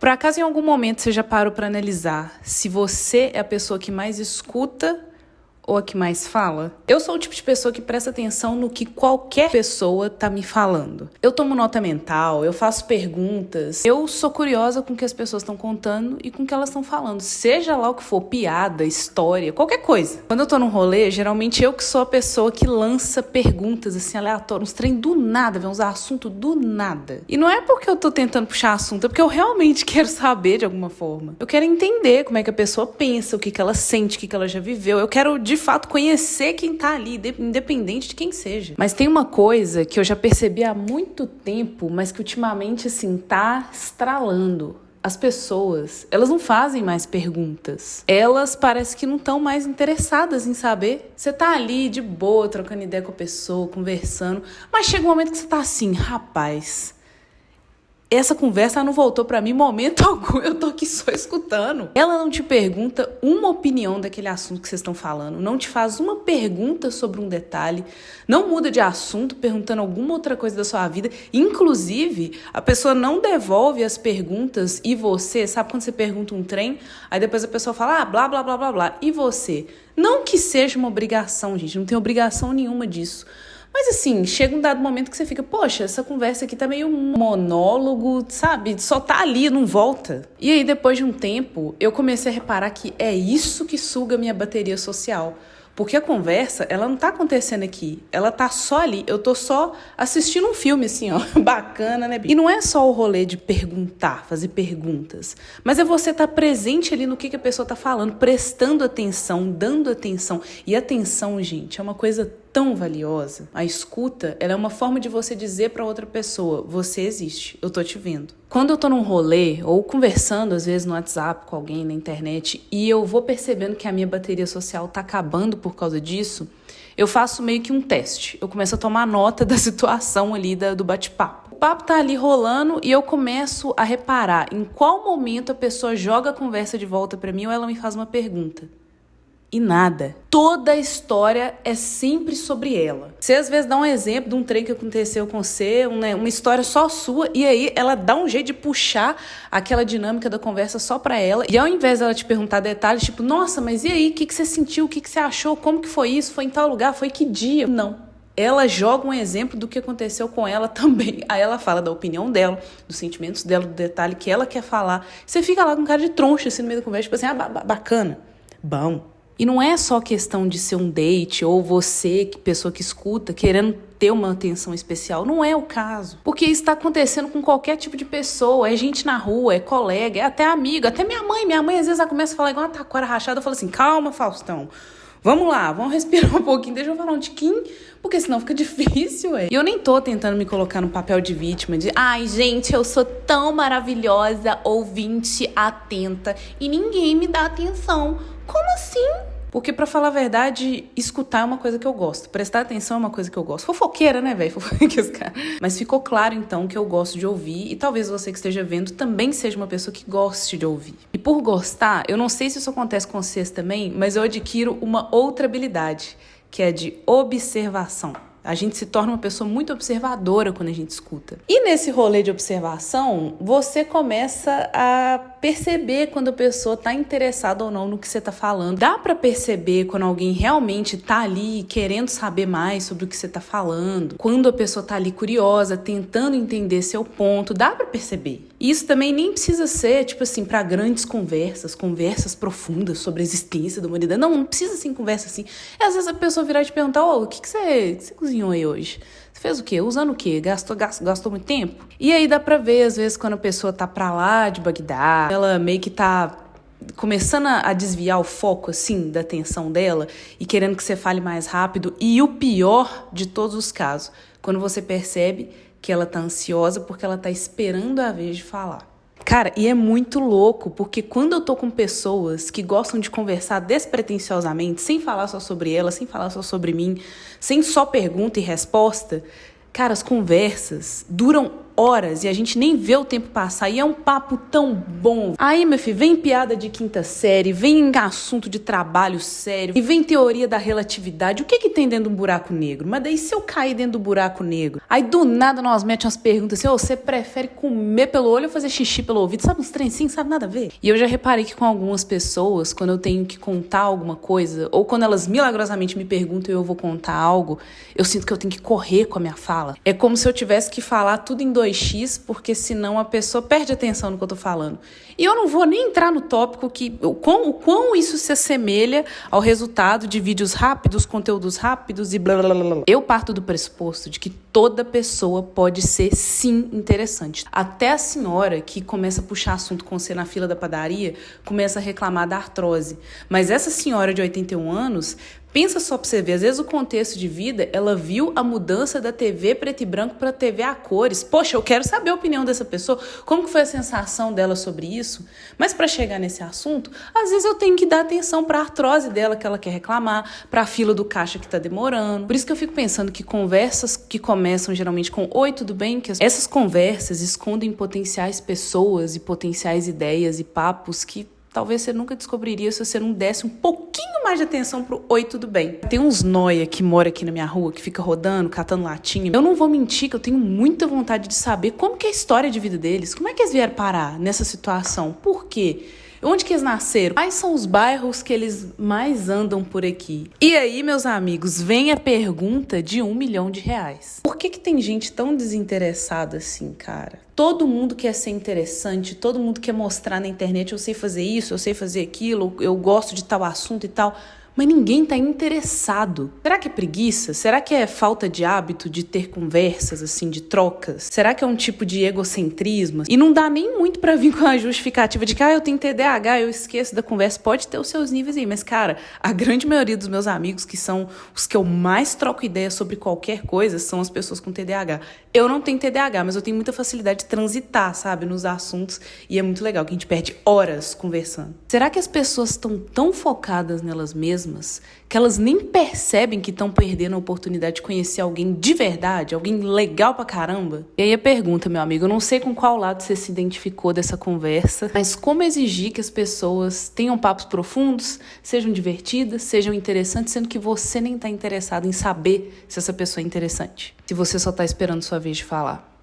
Por acaso, em algum momento, você já parou para analisar se você é a pessoa que mais escuta ou a que mais fala? Eu sou o tipo de pessoa que presta atenção no que qualquer pessoa tá me falando. Eu tomo nota mental, eu faço perguntas, eu sou curiosa com o que as pessoas estão contando e com o que elas estão falando. Seja lá o que for, piada, história, qualquer coisa. Quando eu tô num rolê, geralmente eu que sou a pessoa que lança perguntas assim aleatórias, uns trem do nada, uns assuntos do nada. E não é porque eu tô tentando puxar assunto, é porque eu realmente quero saber de alguma forma. Eu quero entender como é que a pessoa pensa, o que ela sente, o que ela já viveu. Eu quero de fato conhecer quem tá ali, independente de quem seja. Mas tem uma coisa que eu já percebi há muito tempo, mas que ultimamente assim tá estralando. As pessoas, elas não fazem mais perguntas. Elas parece que não estão mais interessadas em saber. Você tá ali de boa, trocando ideia com a pessoa, conversando, mas chega um momento que você tá assim, rapaz, essa conversa não voltou pra mim em momento algum, eu tô aqui só escutando. Ela não te pergunta uma opinião daquele assunto que vocês estão falando, não te faz uma pergunta sobre um detalhe, não muda de assunto perguntando alguma outra coisa da sua vida. Inclusive, a pessoa não devolve as perguntas e você, sabe quando você pergunta um trem, aí depois a pessoa fala, blá, blá, blá, blá, blá, e você? Não que seja uma obrigação, gente, não tem obrigação nenhuma disso. Mas assim, chega um dado momento que você fica, poxa, essa conversa aqui tá meio monólogo, sabe? Só tá ali, não volta. E aí, depois de um tempo, eu comecei a reparar que é isso que suga minha bateria social. Porque a conversa, ela não tá acontecendo aqui. Ela tá só ali. Eu tô só assistindo um filme, assim, ó. Bacana, né? E não é só o rolê de perguntar, fazer perguntas. Mas é você estar presente ali no que a pessoa tá falando, prestando atenção, dando atenção. E atenção, gente, é uma coisa tão valiosa. A escuta, ela é uma forma de você dizer para outra pessoa, você existe, eu tô te vendo. Quando eu tô num rolê ou conversando às vezes no WhatsApp com alguém na internet e eu vou percebendo que a minha bateria social tá acabando por causa disso, eu faço meio que um teste. Eu começo a tomar nota da situação ali do bate-papo. O papo tá ali rolando e eu começo a reparar em qual momento a pessoa joga a conversa de volta para mim ou ela me faz uma pergunta. E nada. Toda a história é sempre sobre ela. Você às vezes dá um exemplo de um trem que aconteceu com você, uma história só sua, e aí ela dá um jeito de puxar aquela dinâmica da conversa só pra ela. E ao invés dela te perguntar detalhes, tipo, nossa, mas e aí? O que você sentiu? O que você achou? Como que foi isso? Foi em tal lugar? Foi que dia? Não. Ela joga um exemplo do que aconteceu com ela também. Aí ela fala da opinião dela, dos sentimentos dela, do detalhe que ela quer falar. Você fica lá com cara de troncha assim no meio da conversa, tipo assim, bacana, bom. E não é só questão de ser um date ou você, pessoa que escuta, querendo ter uma atenção especial. Não é o caso. Porque isso está acontecendo com qualquer tipo de pessoa. É gente na rua, é colega, é até amigo. Até minha mãe. Minha mãe às vezes ela começa a falar igual uma taquara rachada. Eu falo assim, calma, Faustão. Vamos lá, vamos respirar um pouquinho. Deixa eu falar um tiquinho, porque senão fica difícil, ué. E eu nem tô tentando me colocar no papel de vítima, de ai, gente, eu sou tão maravilhosa, ouvinte, atenta, e ninguém me dá atenção. Como assim? Porque, pra falar a verdade, escutar é uma coisa que eu gosto. Prestar atenção é uma coisa que eu gosto. Fofoqueira, né, velho? Mas ficou claro, então, que eu gosto de ouvir. E talvez você que esteja vendo também seja uma pessoa que goste de ouvir. E por gostar, eu não sei se isso acontece com vocês também, mas eu adquiro uma outra habilidade, que é de observação. A gente se torna uma pessoa muito observadora quando a gente escuta. E nesse rolê de observação, você começa a perceber quando a pessoa tá interessada ou não no que você tá falando. Dá pra perceber quando alguém realmente tá ali querendo saber mais sobre o que você tá falando. Quando a pessoa tá ali curiosa, tentando entender seu ponto. Dá pra perceber. E isso também nem precisa ser, tipo assim, pra grandes conversas profundas sobre a existência da humanidade. Não precisa ser conversa assim. E às vezes a pessoa virar e te perguntar, o que você cozinhou aí hoje? Você fez o quê? Usando o quê? Gastou muito tempo? E aí dá pra ver, às vezes, quando a pessoa tá pra lá de Bagdá, ela meio que tá começando a desviar o foco, assim, da atenção dela e querendo que você fale mais rápido. E o pior de todos os casos, quando você percebe que ela tá ansiosa porque ela tá esperando a vez de falar. Cara, e é muito louco, porque quando eu tô com pessoas que gostam de conversar despretensiosamente, sem falar só sobre ela, sem falar só sobre mim, sem só pergunta e resposta, cara, as conversas duram horas e a gente nem vê o tempo passar e é um papo tão bom. Aí, meu filho, vem piada de quinta série, vem assunto de trabalho sério e vem teoria da relatividade. O que tem dentro de um buraco negro? Mas daí se eu cair dentro do buraco negro? Aí do nada nós metemos umas perguntas assim, você prefere comer pelo olho ou fazer xixi pelo ouvido? Sabe uns trencinhos, sabe nada a ver? E eu já reparei que com algumas pessoas, quando eu tenho que contar alguma coisa, ou quando elas milagrosamente me perguntam e eu vou contar algo, eu sinto que eu tenho que correr com a minha fala. É como se eu tivesse que falar tudo em 2x, porque senão a pessoa perde atenção no que eu tô falando. E eu não vou nem entrar no tópico o quão isso se assemelha ao resultado de vídeos rápidos, conteúdos rápidos e blá blá blá blá. Eu parto do pressuposto de que toda pessoa pode ser, sim, interessante. Até a senhora que começa a puxar assunto com você na fila da padaria, começa a reclamar da artrose. Mas essa senhora de 81 anos... Pensa só pra você ver, às vezes o contexto de vida, ela viu a mudança da TV preto e branco pra TV a cores. Poxa, eu quero saber a opinião dessa pessoa, como que foi a sensação dela sobre isso. Mas pra chegar nesse assunto, às vezes eu tenho que dar atenção pra artrose dela que ela quer reclamar, pra fila do caixa que tá demorando. Por isso que eu fico pensando que conversas que começam geralmente com "Oi, tudo bem?", que essas conversas escondem potenciais pessoas e potenciais ideias e papos que talvez você nunca descobriria se você não desse um pouquinho mais de atenção pro "Oi, tudo bem?". Tem uns nóia que mora aqui na minha rua, que fica rodando, catando latinha. Eu não vou mentir que eu tenho muita vontade de saber como que é a história de vida deles. Como é que eles vieram parar nessa situação? Por quê? Onde que eles nasceram? Quais são os bairros que eles mais andam por aqui? E aí, meus amigos, vem a pergunta de R$1 milhão. Por que tem gente tão desinteressada assim, cara? Todo mundo quer ser interessante, todo mundo quer mostrar na internet, eu sei fazer isso, eu sei fazer aquilo, eu gosto de tal assunto e tal. Mas ninguém tá interessado. Será que é preguiça? Será que é falta de hábito de ter conversas, assim, de trocas? Será que é um tipo de egocentrismo? E não dá nem muito pra vir com a justificativa de que eu tenho TDAH, eu esqueço da conversa. Pode ter os seus níveis aí, mas, cara, a grande maioria dos meus amigos, que são os que eu mais troco ideia sobre qualquer coisa, são as pessoas com TDAH. Eu não tenho TDAH, mas eu tenho muita facilidade de transitar, sabe, nos assuntos. E é muito legal, que a gente perde horas conversando. Será que as pessoas estão tão focadas nelas mesmas que elas nem percebem que estão perdendo a oportunidade de conhecer alguém de verdade, alguém legal pra caramba? E aí a pergunta, meu amigo, eu não sei com qual lado você se identificou dessa conversa, mas como exigir que as pessoas tenham papos profundos, sejam divertidas, sejam interessantes, sendo que você nem tá interessado em saber se essa pessoa é interessante, se você só tá esperando sua vez de falar?